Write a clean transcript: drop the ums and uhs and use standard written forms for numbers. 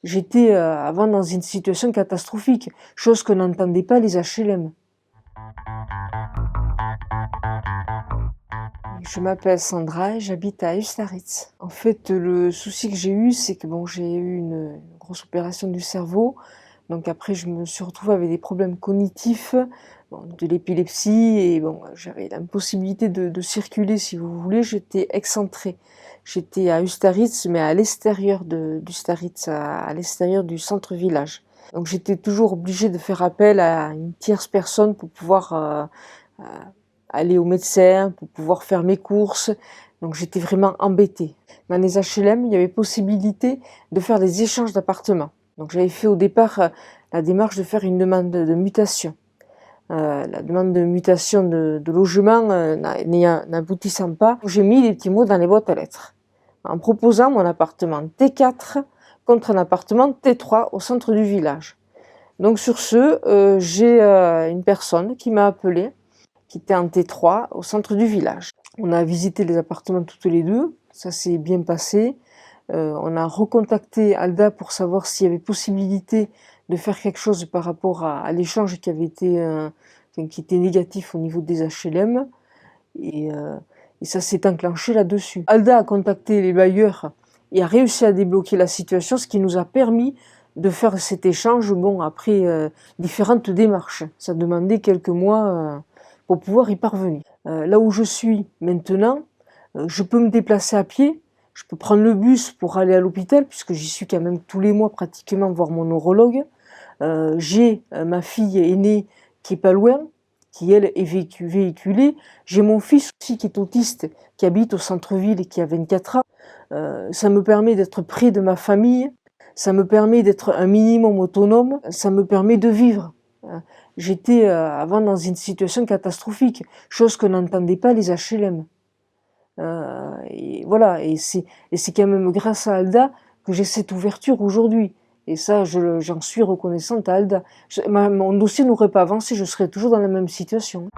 J'étais avant dans une situation catastrophique, chose que n'entendaient pas les HLM. Je m'appelle Sandra et j'habite à Ustaritz. En fait, le souci que j'ai eu, c'est que bon, j'ai eu une grosse opération du cerveau. Donc après, je me suis retrouvée avec des problèmes cognitifs, bon, de l'épilepsie et bon, j'avais l'impossibilité de circuler, si vous voulez. J'étais excentrée. J'étais à Ustaritz, mais à l'extérieur d'Ustaritz, à l'extérieur du centre-village. Donc j'étais toujours obligée de faire appel à une tierce personne pour pouvoir aller au médecin, pour pouvoir faire mes courses. Donc j'étais vraiment embêtée. Dans les HLM, il y avait possibilité de faire des échanges d'appartements. Donc j'avais fait au départ la démarche de faire une demande de mutation. La demande de mutation de logement n'aboutissant pas, j'ai mis des petits mots dans les boîtes à lettres en proposant mon appartement T4 contre un appartement T3 au centre du village. Donc sur ce, j'ai une personne qui m'a appelé, qui était en T3 au centre du village. On a visité les appartements toutes les deux, ça s'est bien passé. On a recontacté Alda pour savoir s'il y avait possibilité de faire quelque chose par rapport à l'échange qui avait été qui était négatif au niveau des HLM et ça s'est enclenché là-dessus. Alda a contacté les bailleurs et a réussi à débloquer la situation, ce qui nous a permis de faire cet échange, bon, après différentes démarches. Ça demandait quelques mois pour pouvoir y parvenir. Là où je suis maintenant, je peux me déplacer à pied, je peux prendre le bus pour aller à l'hôpital, puisque j'y suis quand même tous les mois pratiquement voir mon neurologue. J'ai ma fille aînée qui est pas loin, qui elle est véhiculée. J'ai mon fils aussi qui est autiste, qui habite au centre-ville et qui a 24 ans. Ça me permet d'être près de ma famille, ça me permet d'être un minimum autonome, ça me permet de vivre. J'étais avant dans une situation catastrophique, chose que n'entendaient pas les HLM. Et voilà, et c'est quand même grâce à Alda que j'ai cette ouverture aujourd'hui. Et ça, j'en suis reconnaissante à Alda. Mon dossier n'aurait pas avancé, je serais toujours dans la même situation.